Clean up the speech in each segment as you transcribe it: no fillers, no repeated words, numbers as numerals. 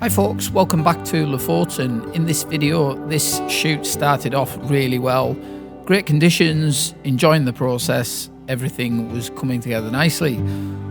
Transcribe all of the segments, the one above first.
Hi folks, welcome back to Lofoten. In this video, this shoot started off really well. Great conditions, enjoying the process, everything was coming together nicely.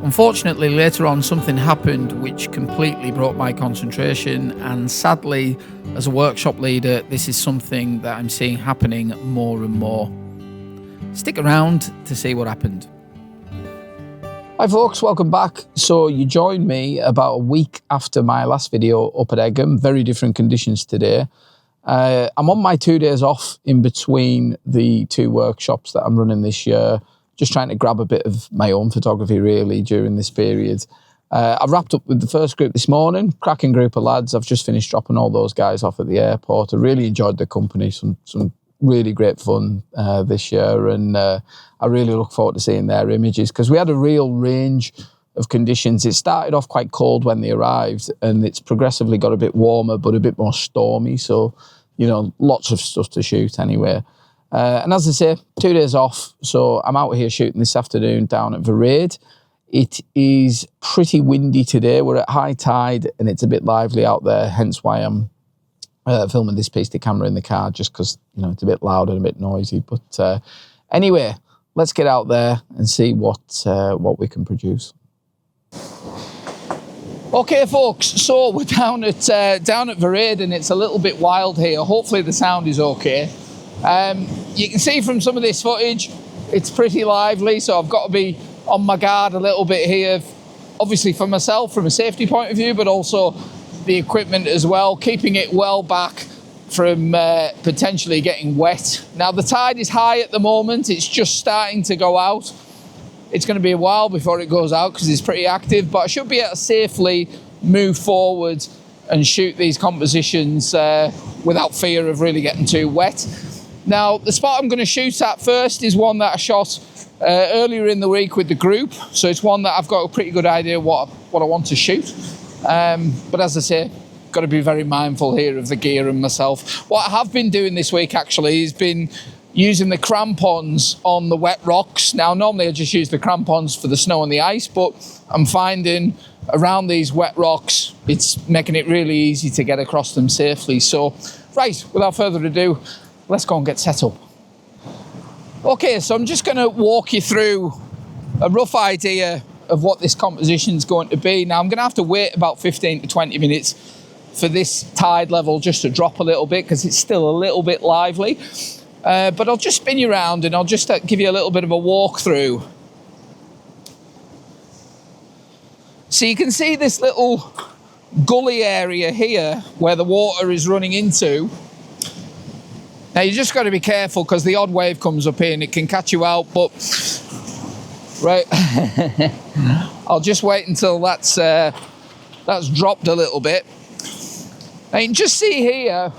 Unfortunately, later on something happened which completely broke my concentration, and sadly, as a workshop leader, this is something that I'm seeing happening more and more. Stick around to see what happened. Hi folks, welcome back. So you joined me about a week after my last video up at Egham. Very different conditions today. I'm on my 2 days off in between the two workshops that I'm running this year, just trying to grab a bit of my own photography really during this period. I've wrapped up with the first group this morning, cracking group of lads. I've just finished dropping all those guys off at the airport. I really enjoyed the company, some really great fun this year, and I really look forward to seeing their images because we had a real range of conditions. It started off quite cold when they arrived, and it's progressively got a bit warmer but a bit more stormy, so you know, lots of stuff to shoot anyway. And as I say, 2 days off, so I'm out here shooting this afternoon down at Vareid. It is pretty windy today. We're at high tide and it's a bit lively out there, hence why I'm filming this piece to camera in the car, just because, you know, it's a bit loud and a bit noisy. But anyway, let's get out there and see what we can produce. Okay, folks. So we're down at Vareid, and it's a little bit wild here. Hopefully the sound is okay. You can see from some of this footage, it's pretty lively. So I've got to be on my guard a little bit here, obviously for myself from a safety point of view, but also the equipment as well, keeping it well back from potentially getting wet. Now the tide is high at the moment, it's just starting to go out. It's going to be a while before it goes out because it's pretty active, but I should be able to safely move forward and shoot these compositions without fear of really getting too wet. Now the spot I'm going to shoot at first is one that I shot earlier in the week with the group, so it's one that I've got a pretty good idea what I want to shoot. But as I say, got to be very mindful here of the gear and myself. What I have been doing this week actually has been using the crampons on the wet rocks. Now normally I just use the crampons for the snow and the ice, but I'm finding around these wet rocks it's making it really easy to get across them safely. So right, without further ado, let's go and get set up. Okay, so I'm just going to walk you through a rough idea of what this composition is going to be. Now I'm going to have to wait about 15 to 20 minutes for this tide level just to drop a little bit because it's still a little bit lively. But I'll just spin you around and I'll just give you a little bit of a walkthrough. So you can see this little gully area here where the water is running into. Now you just got to be careful because the odd wave comes up here and it can catch you out, but right, I'll just wait until that's dropped a little bit. Now you can just see here,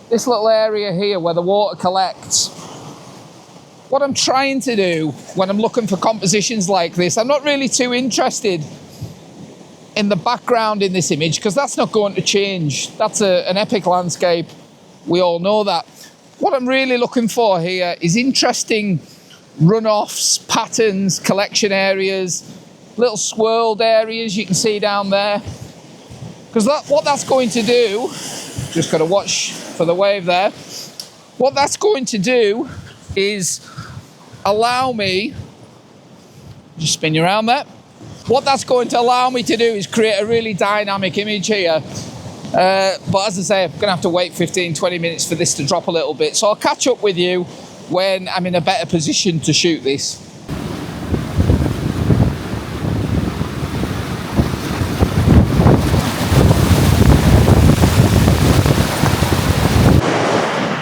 this little area here where the water collects. What I'm trying to do when I'm looking for compositions like this, I'm not really too interested in the background in this image because that's not going to change. That's an epic landscape. We all know that. What I'm really looking for here is interesting runoffs, patterns, collection areas, little swirled areas you can see down there. Because what that's going to do, just got to watch for the wave there, what that's going to do is allow me, just spin you around there, what that's going to allow me to do is create a really dynamic image here. But as I say, I'm going to have to wait 15-20 minutes for this to drop a little bit, so I'll catch up with you when I'm in a better position to shoot this.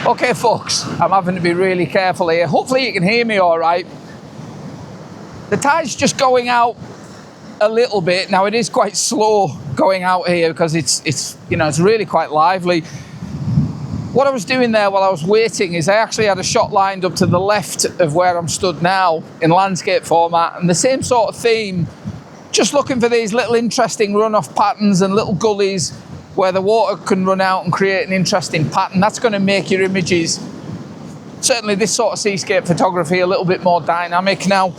Okay folks, I'm having to be really careful here. Hopefully you can hear me all right. The tide's just going out a little bit. Now it is quite slow going out here because it's you know, it's really quite lively. What I was doing there while I was waiting is I actually had a shot lined up to the left of where I'm stood now in landscape format, and the same sort of theme, just looking for these little interesting runoff patterns and little gullies where the water can run out and create an interesting pattern. That's going to make your images, certainly this sort of seascape photography, a little bit more dynamic. Now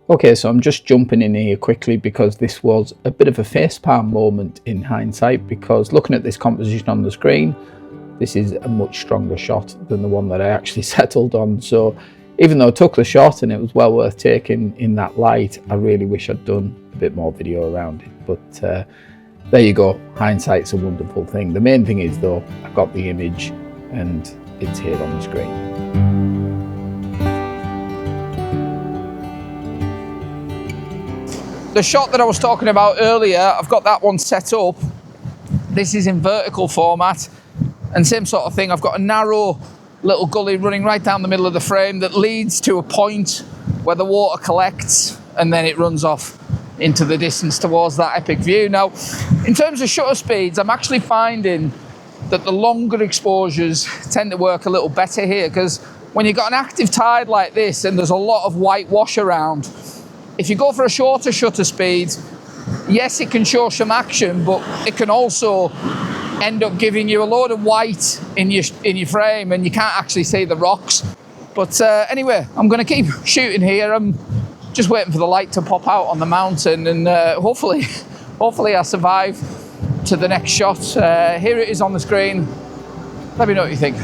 Okay, so I'm just jumping in here quickly because this was a bit of a facepalm moment in hindsight, because looking at this composition on the screen, this is a much stronger shot than the one that I actually settled on. So even though I took the shot and it was well worth taking in that light, I really wish I'd done a bit more video around it. But there you go, hindsight's a wonderful thing. The main thing is though, I got the image and it's here on the screen. The shot that I was talking about earlier, I've got that one set up. This is in vertical format, and same sort of thing. I've got a narrow little gully running right down the middle of the frame that leads to a point where the water collects and then it runs off into the distance towards that epic view. Now, in terms of shutter speeds, I'm actually finding that the longer exposures tend to work a little better here, because when you've got an active tide like this and there's a lot of white wash around, if you go for a shorter shutter speed, yes, it can show some action, but it can also end up giving you a load of white in your frame and you can't actually see the rocks. But anyway, I'm going to keep shooting here. I'm just waiting for the light to pop out on the mountain, and hopefully I survive to the next shot. Here it is on the screen. Let me know what you think.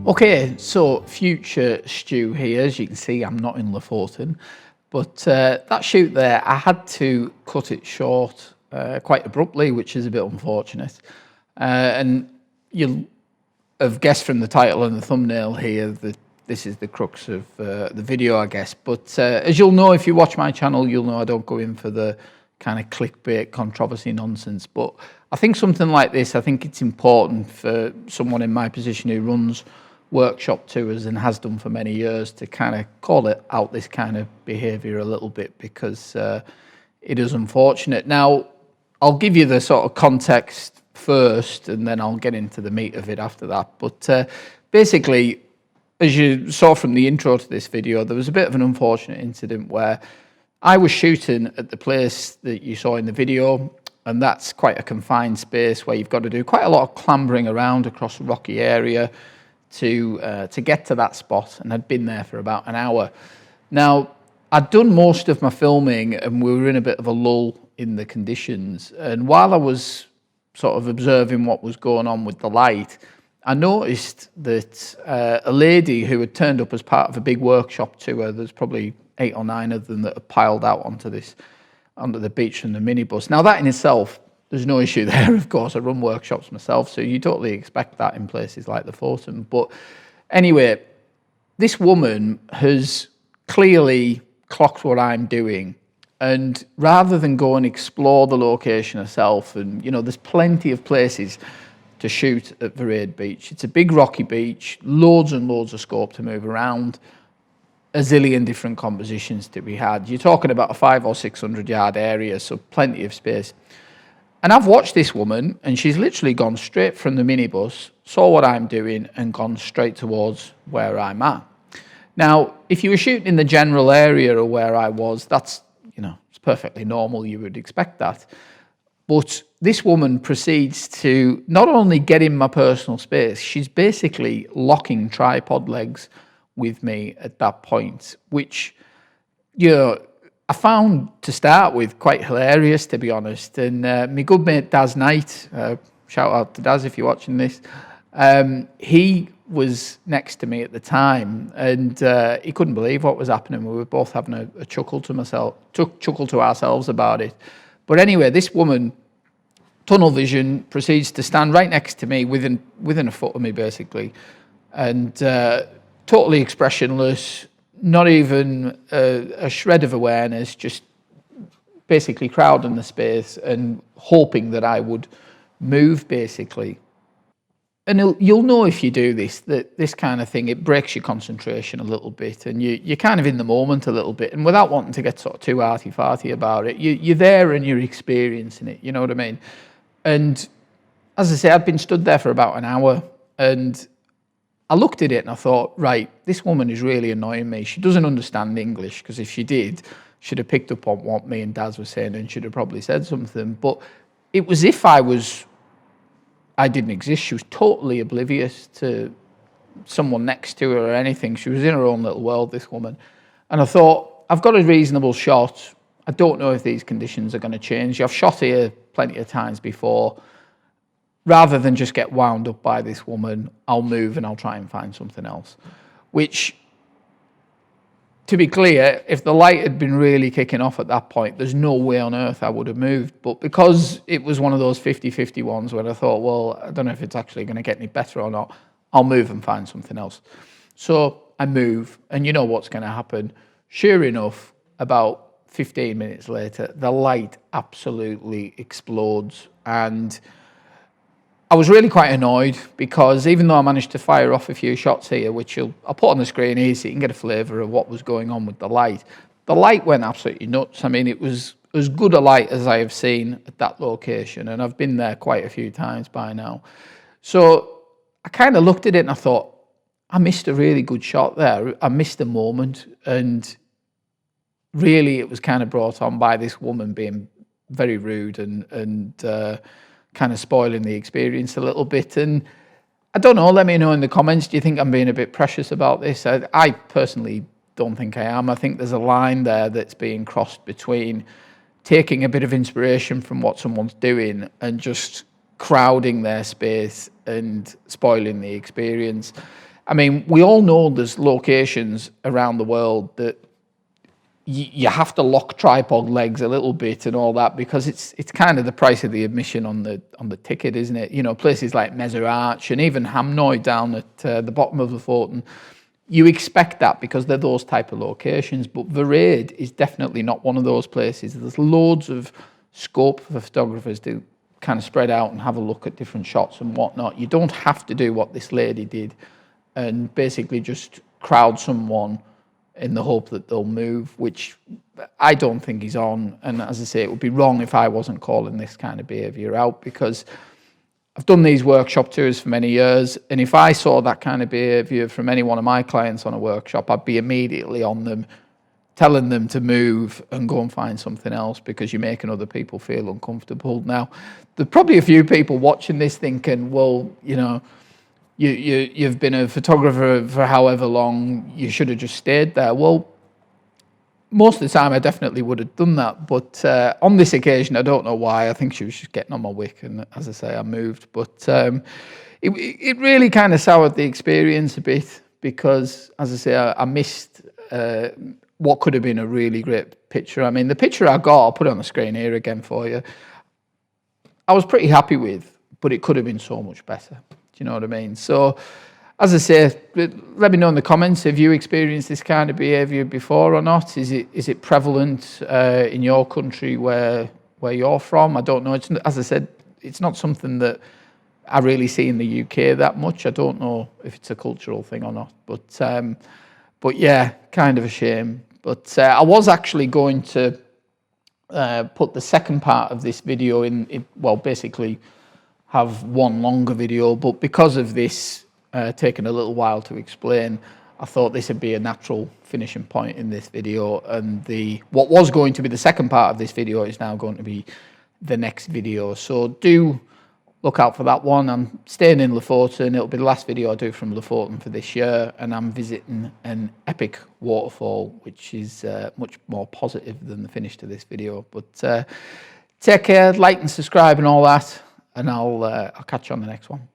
Okay, so future Stu here. As you can see, I'm not in Lofoten, but that shoot there, I had to cut it short quite abruptly, which is a bit unfortunate. And you'll have guessed from the title and the thumbnail here that this is the crux of the video, I guess. But as you'll know, if you watch my channel, you'll know I don't go in for the kind of clickbait controversy nonsense. But I think something like this, I think it's important for someone in my position who runs workshop tours and has done for many years to kind of call it out, this kind of behaviour a little bit, because it is unfortunate. Now, I'll give you the sort of context first and then I'll get into the meat of it after that. But basically, as you saw from the intro to this video, there was a bit of an unfortunate incident where I was shooting at the place that you saw in the video, and that's quite a confined space where you've got to do quite a lot of clambering around across a rocky area to get to that spot, and I'd been there for about an hour. Now, I'd done most of my filming and we were in a bit of a lull in the conditions, and while I was sort of observing what was going on with the light, I noticed that a lady who had turned up as part of a big workshop tour, there's probably 8 or 9 of them that had piled out onto the beach from the minibus. Now, that in itself, there's no issue there, of course. I run workshops myself, so you totally expect that in places like the Lofoten. But anyway, this woman has clearly clocked what I'm doing, and rather than go and explore the location herself, and you know, there's plenty of places to shoot at Vareid beach. It's a big rocky beach, loads and loads of scope to move around, a zillion different compositions to be had. You're talking about a 500 or 600 yard area, so plenty of space. And I've watched this woman, and she's literally gone straight from the minibus, saw what I'm doing, and gone straight towards where I'm at. Now, if you were shooting in the general area of where I was, that's, you know, it's perfectly normal. You would expect that. But this woman proceeds to not only get in my personal space, she's basically locking tripod legs with me at that point, which, you know, I found to start with quite hilarious, to be honest. And my good mate Daz Knight, shout out to Daz if you're watching this, he was next to me at the time, and he couldn't believe what was happening. We were both having a chuckle to ourselves about it. But anyway, this woman, tunnel vision, proceeds to stand right next to me, within a foot of me basically, and totally expressionless, not even a shred of awareness, just basically crowding the space and hoping that I would move, basically. and you'll know if you do this, that this kind of thing, it breaks your concentration a little bit, and you're kind of in the moment a little bit, and without wanting to get sort of too arty-farty about it, you're there and you're experiencing it, you know what I mean? And as I say, I'd been stood there for about an hour, and I looked at it and I thought, right, this woman is really annoying me. She doesn't understand English, because if she did, she'd have picked up on what me and Daz were saying and she'd have probably said something. But it was if I didn't exist. She was totally oblivious to someone next to her or anything. She was in her own little world, this woman. And I thought, I've got a reasonable shot. I don't know if these conditions are going to change. I've shot here plenty of times before. Rather than just get wound up by this woman, I'll move and I'll try and find something else. Which, to be clear, if the light had been really kicking off at that point, there's no way on earth I would have moved. But because it was one of those 50-50 ones where I thought, well, I don't know if it's actually going to get any better or not, I'll move and find something else. So I move, and you know what's going to happen. Sure enough, about 15 minutes later, the light absolutely explodes. And I was really quite annoyed, because even though I managed to fire off a few shots here, which I'll put on the screen here so you can get a flavour of what was going on with the light went absolutely nuts. I mean, it was as good a light as I have seen at that location, and I've been there quite a few times by now. So I kind of looked at it and I thought, I missed a really good shot there. I missed a moment, and really it was kind of brought on by this woman being very rude and kind of spoiling the experience a little bit. And I don't know, let me know in the comments, do you think I'm being a bit precious about this? I personally don't think I am. I think there's a line there that's being crossed between taking a bit of inspiration from what someone's doing and just crowding their space and spoiling the experience. I mean, we all know there's locations around the world that you have to lock tripod legs a little bit and all that, because it's kind of the price of the admission on the ticket, isn't it? You know, places like Vareid and even Hamnoy down at the bottom of Lofoten, you expect that because they're those type of locations. But Vareid is definitely not one of those places. There's loads of scope for photographers to kind of spread out and have a look at different shots and whatnot. You don't have to do what this lady did and basically just crowd someone in the hope that they'll move, which I don't think is on. And as I say, it would be wrong if I wasn't calling this kind of behaviour out, because I've done these workshop tours for many years, and if I saw that kind of behaviour from any one of my clients on a workshop, I'd be immediately on them, telling them to move and go and find something else, because you're making other people feel uncomfortable. Now, there's probably a few people watching this thinking, well, you know, you've been a photographer for however long, you should have just stayed there. Well, most of the time I definitely would have done that, but on this occasion, I don't know why. I think she was just getting on my wick, and as I say, I moved. But it really kind of soured the experience a bit, because, as I say, I missed what could have been a really great picture. I mean, the picture I got, I'll put it on the screen here again for you, I was pretty happy with, but it could have been so much better. Do you know what I mean? So, as I say, let me know in the comments if you experienced this kind of behaviour before or not. Is it prevalent in your country where you're from? I don't know. It's, as I said, it's not something that I really see in the UK that much. I don't know if it's a cultural thing or not. But yeah, kind of a shame. But I was actually going to put the second part of this video in, well, basically have one longer video, but because of this taking a little while to explain, I thought this would be a natural finishing point in this video, and what was going to be the second part of this video is now going to be the next video. So do look out for that one. I'm staying in Lofoten. It'll be the last video I do from Lofoten for this year, and I'm visiting an epic waterfall, which is much more positive than the finish to this video. But take care, like and subscribe and all that, and I'll catch you on the next one.